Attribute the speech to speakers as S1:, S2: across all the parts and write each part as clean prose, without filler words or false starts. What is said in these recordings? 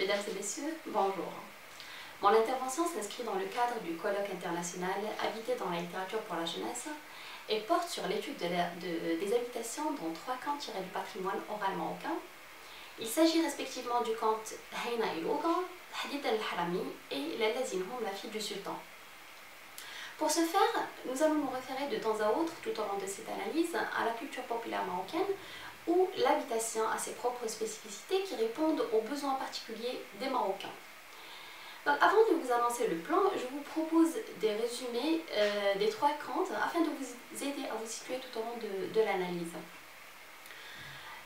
S1: Mesdames et messieurs, bonjour. Mon intervention s'inscrit dans le cadre du colloque international Habiter dans la littérature pour la jeunesse et porte sur l'étude des habitations dans 3 camps tirés du patrimoine oral marocain. Il s'agit respectivement du conte Hayna et l'Ogre, Hadith al-Harami et Lalla Zinhoum, la fille du sultan. Pour ce faire, nous allons nous référer de temps à autre, tout au long de cette analyse, à la culture populaire marocaine où l'habitation a ses propres spécificités qui répondent aux besoins particuliers des Marocains. Donc, avant de vous annoncer le plan, je vous propose des résumés des 3 contes afin de vous aider à vous situer tout au long de l'analyse.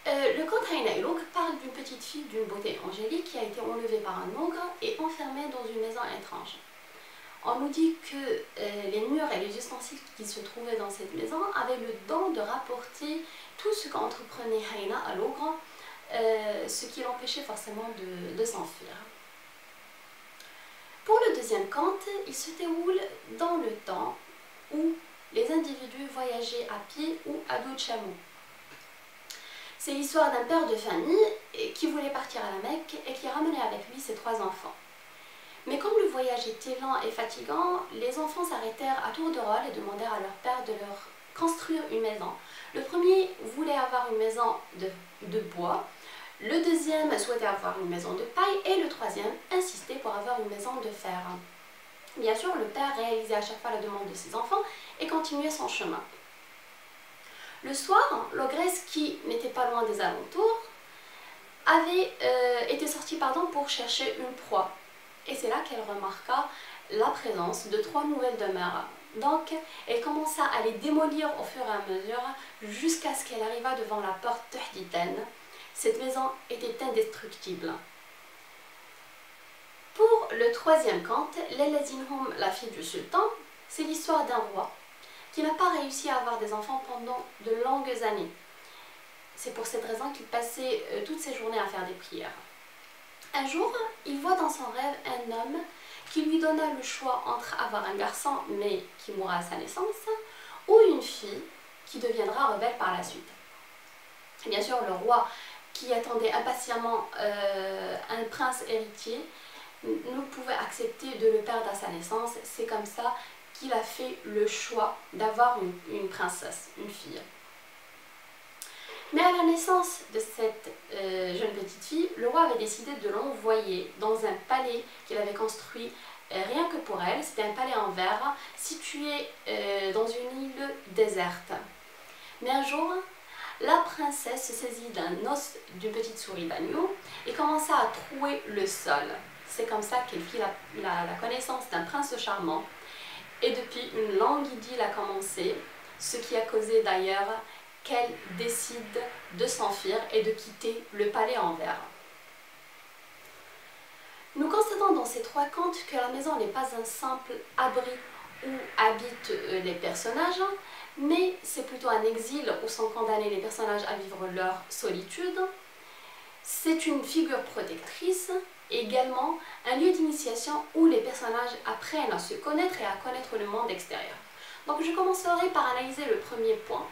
S1: Le conte Hayna et l'Ogre parle d'une petite fille d'une beauté angélique qui a été enlevée par un ogre et enfermée dans une maison étrange. On nous dit que les murs et les ustensiles qui se trouvaient dans cette maison avaient le don de rapporter tout ce qu'entreprenait Hayna à l'ogre, ce qui l'empêchait forcément de s'enfuir. Pour le deuxième conte, il se déroule dans le temps où les individus voyageaient à pied ou à dos de chameau. C'est l'histoire d'un père de famille qui voulait partir à la Mecque et qui ramenait avec lui ses 3 enfants. Mais comme le voyage était lent et fatigant, les enfants s'arrêtèrent à tour de rôle et demandèrent à leur père de leur construire une maison. Le premier voulait avoir une maison de bois, le deuxième souhaitait avoir une maison de paille et le troisième insistait pour avoir une maison de fer. Bien sûr, le père réalisait à chaque fois la demande de ses enfants et continuait son chemin. Le soir, l'ogresse, qui n'était pas loin des alentours, était sortie pour chercher une proie. Et c'est là qu'elle remarqua la présence de 3 nouvelles demeures. Donc, elle commença à les démolir au fur et à mesure jusqu'à ce qu'elle arriva devant la porte Tuhditen. Cette maison était indestructible. Pour le 3e conte, Lalla Zinhoum, la fille du sultan, c'est l'histoire d'un roi qui n'a pas réussi à avoir des enfants pendant de longues années. C'est pour cette raison qu'il passait toutes ses journées à faire des prières. Un jour, il voit dans son rêve un homme qui lui donna le choix entre avoir un garçon mais qui mourra à sa naissance ou une fille qui deviendra rebelle par la suite. Et bien sûr, le roi qui attendait impatiemment un prince héritier ne pouvait accepter de le perdre à sa naissance. C'est comme ça qu'il a fait le choix d'avoir une princesse, une fille. Mais à la naissance de cette jeune petite fille, le roi avait décidé de l'envoyer dans un palais qu'il avait construit rien que pour elle. C'était un palais en verre situé dans une île déserte. Mais un jour, la princesse se saisit d'un os d'une petite souris d'agneau et commença à trouer le sol. C'est comme ça qu'elle fit la connaissance d'un prince charmant. Et depuis, une longue idylle a commencé, ce qui a causé d'ailleurs qu'elle décide de s'enfuir et de quitter le palais en verre. Nous constatons dans ces 3 contes que la maison n'est pas un simple abri où habitent les personnages, mais c'est plutôt un exil où sont condamnés les personnages à vivre leur solitude. C'est une figure protectrice, et également un lieu d'initiation où les personnages apprennent à se connaître et à connaître le monde extérieur. Donc je commencerai par analyser le premier point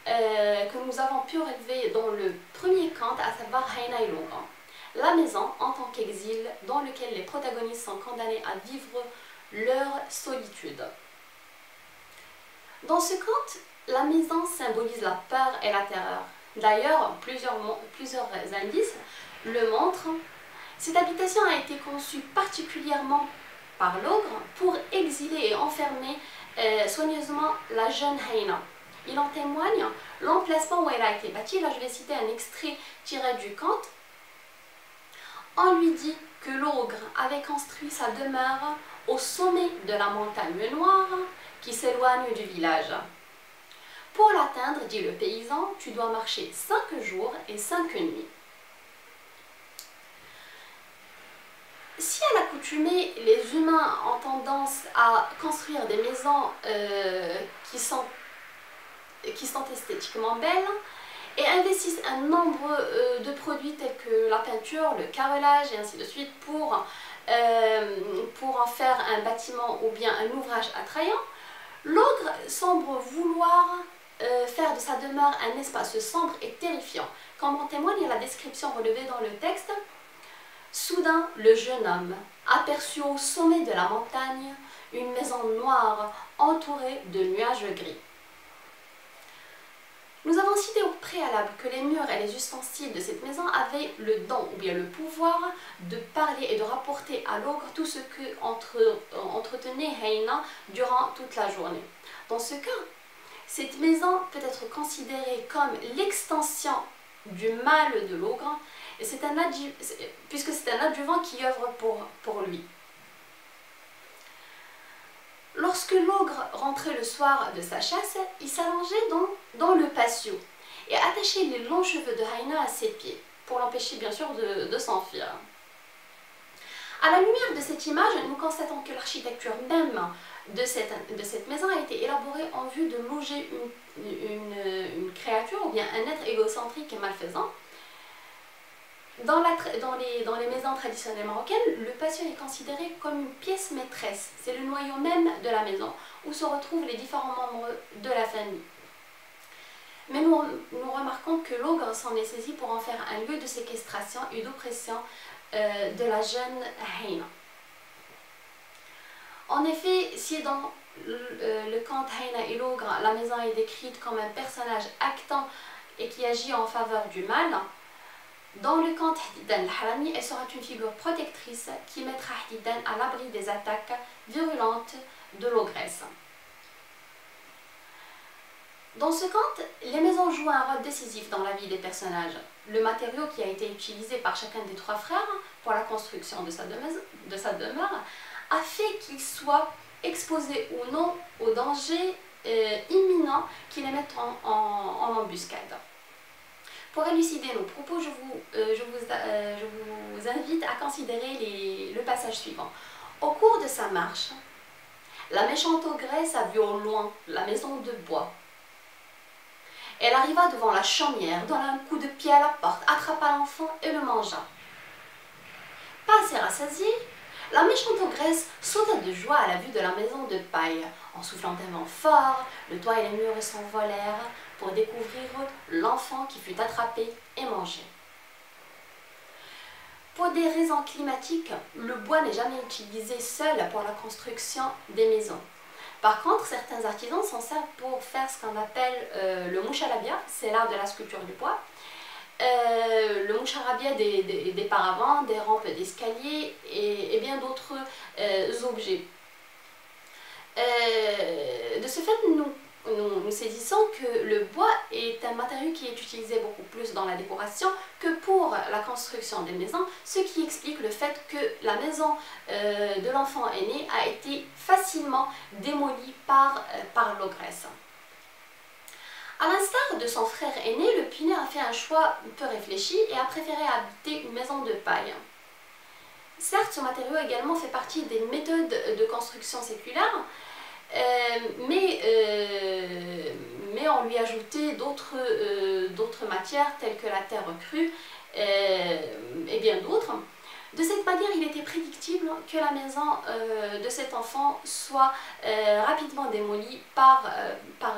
S1: que nous avons pu relever dans le premier conte, à savoir Hayna et l'Ogre. La maison en tant qu'exil dans lequel les protagonistes sont condamnés à vivre leur solitude. Dans ce conte, la maison symbolise la peur et la terreur. D'ailleurs, plusieurs indices le montrent. Cette habitation a été conçue particulièrement par l'ogre pour exiler et enfermer soigneusement la jeune Hayna. Il en témoigne l'emplacement où elle a été bâtie. Là, je vais citer un extrait tiré du conte. On lui dit que l'ogre avait construit sa demeure au sommet de la montagne noire qui s'éloigne du village. Pour l'atteindre, dit le paysan, tu dois marcher 5 jours et 5 nuits. Si à l'accoutumée, les humains ont tendance à construire des maisons qui sont esthétiquement belles et investissent un nombre de produits tels que la peinture, le carrelage et ainsi de suite pour en faire un bâtiment ou bien un ouvrage attrayant, l'ogre semble vouloir faire de sa demeure un espace sombre et terrifiant. Comme en témoigne la description relevée dans le texte, Soudain, le jeune homme aperçut au sommet de la montagne une maison noire entourée de nuages gris. Nous avons cité au préalable que les murs et les ustensiles de cette maison avaient le don ou bien le pouvoir de parler et de rapporter à l'ogre tout ce que entretenait Heina durant toute la journée. Dans ce cas, cette maison peut être considérée comme l'extension du mal de l'ogre, puisque c'est un adjuvant qui œuvre pour lui. Lorsque l'ogre rentrait le soir de sa chasse, il s'allongeait dans le patio et attachait les longs cheveux de Heina à ses pieds, pour l'empêcher bien sûr de s'enfuir. À la lumière de cette image, nous constatons que l'architecture même de cette maison a été élaborée en vue de loger une créature ou bien un être égocentrique et malfaisant. Dans les maisons traditionnelles marocaines, le patio est considéré comme une pièce maîtresse. C'est le noyau même de la maison où se retrouvent les différents membres de la famille. Mais nous remarquons que l'ogre s'en est saisi pour en faire un lieu de séquestration et d'oppression de la jeune Heina. En effet, si dans le conte Heina et l'ogre, la maison est décrite comme un personnage actant et qui agit en faveur du mal, dans le conte Hadidan al-Harami, elle sera une figure protectrice qui mettra Hadidan à l'abri des attaques virulentes de l'ogresse. Dans ce conte, les maisons jouent un rôle décisif dans la vie des personnages. Le matériau qui a été utilisé par chacun des trois frères pour la construction de sa demeure a fait qu'ils soient exposés ou non aux dangers imminents qui les mettent en embuscade. Pour élucider nos propos, je vous invite à considérer le passage suivant. Au cours de sa marche, la méchante ogresse a vu au loin la maison de bois. Elle arriva devant la chaumière, donna un coup de pied à la porte, attrapa l'enfant et le mangea. Pas assez rassasiée, la méchante ogresse sauta de joie à la vue de la maison de paille. En soufflant un vent fort, le toit et les murs s'envolèrent pour découvrir l'enfant qui fut attrapé et mangé. Pour des raisons climatiques, le bois n'est jamais utilisé seul pour la construction des maisons. Par contre, certains artisans s'en servent pour faire ce qu'on appelle le moucharabia, c'est l'art de la sculpture du bois. Le moucharabia des paravents, des rampes d'escalier et bien d'autres objets. De ce fait, nous saisissons que le bois est un matériau qui est utilisé beaucoup plus dans la décoration que pour la construction des maisons, ce qui explique le fait que la maison de l'enfant aîné a été facilement démolie par l'ogresse. A l'instar de son frère aîné, le puîné a fait un choix peu réfléchi et a préféré habiter une maison de paille. Certes, ce matériau également fait partie des méthodes de construction séculaire, mais on lui ajoutait d'autres matières telles que la terre crue et bien d'autres. De cette manière, il était prédictible que la maison de cet enfant soit rapidement démolie par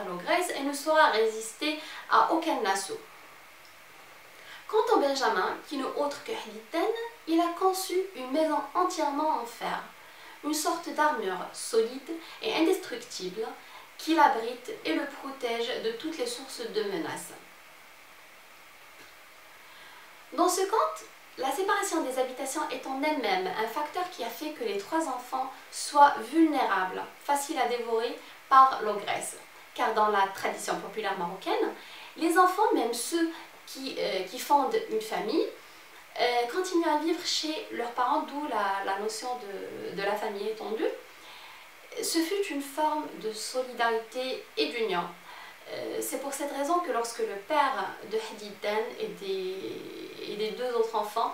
S1: l'ogresse et ne saura résister à aucun assaut. Quant au Benjamin, qui n'est autre que Hadidan, il a conçu une maison entièrement en fer, une sorte d'armure solide et indestructible qui l'abrite et le protège de toutes les sources de menaces. Dans ce conte, la séparation des habitations est en elle-même un facteur qui a fait que les trois enfants soient vulnérables, faciles à dévorer par l'ogresse. Car dans la tradition populaire marocaine, les enfants, même ceux qui fondent une famille, continuent à vivre chez leurs parents, d'où la notion de la famille étendue. Ce fut une forme de solidarité et d'union. C'est pour cette raison que lorsque le père de Hadidan et des deux autres enfants,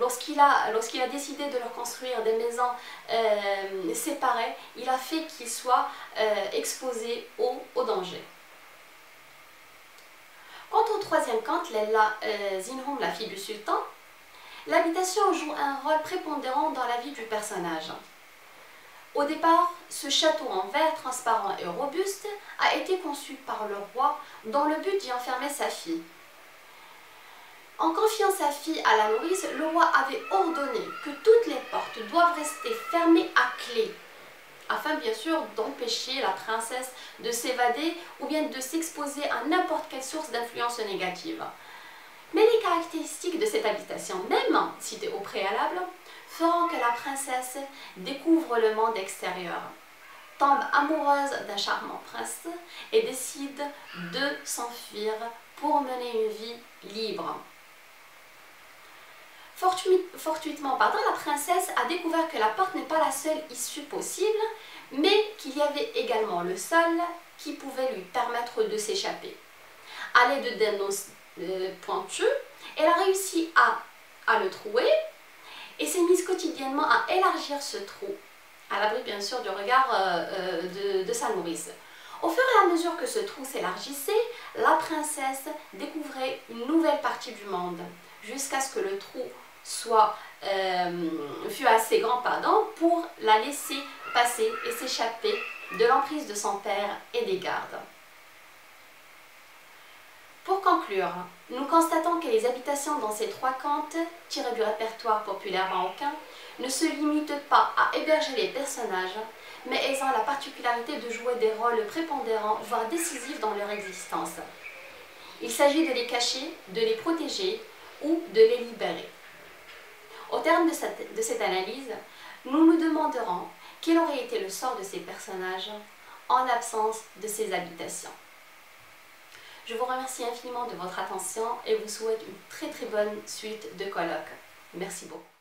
S1: lorsqu'il a décidé de leur construire des maisons séparées, il a fait qu'ils soient exposés au danger. Quant au troisième conte, Leila Zinhoum, la fille du sultan, l'habitation joue un rôle prépondérant dans la vie du personnage. Au départ, ce château en verre transparent et robuste a été conçu par le roi dans le but d'y enfermer sa fille. En confiant sa fille à la nourrice, le roi avait ordonné que toutes les portes doivent rester fermées à clé, afin bien sûr d'empêcher la princesse de s'évader ou bien de s'exposer à n'importe quelle source d'influence négative. Mais les caractéristiques de cette habitation, même citées au préalable, feront que la princesse découvre le monde extérieur, tombe amoureuse d'un charmant prince et décide de s'enfuir pour mener une vie libre. Fortuitement, la princesse a découvert que la porte n'est pas la seule issue possible, mais qu'il y avait également le sol qui pouvait lui permettre de s'échapper. À l'aide d'un os pointu, elle a réussi à le trouer et s'est mise quotidiennement à élargir ce trou, à l'abri bien sûr du regard de sa nourrice. Au fur et à mesure que ce trou s'élargissait, la princesse découvrait une nouvelle partie du monde, jusqu'à ce que le trou fut assez grand pour la laisser passer et s'échapper de l'emprise de son père et des gardes. Pour conclure, nous constatons que les habitations dans ces 3 contes, tirés du répertoire populaire marocain, ne se limitent pas à héberger les personnages, mais elles ont la particularité de jouer des rôles prépondérants, voire décisifs dans leur existence. Il s'agit de les cacher, de les protéger ou de les libérer. Au terme de cette analyse, nous nous demanderons quel aurait été le sort de ces personnages en l'absence de ces habitations. Je vous remercie infiniment de votre attention et vous souhaite une très bonne suite de colloques. Merci beaucoup.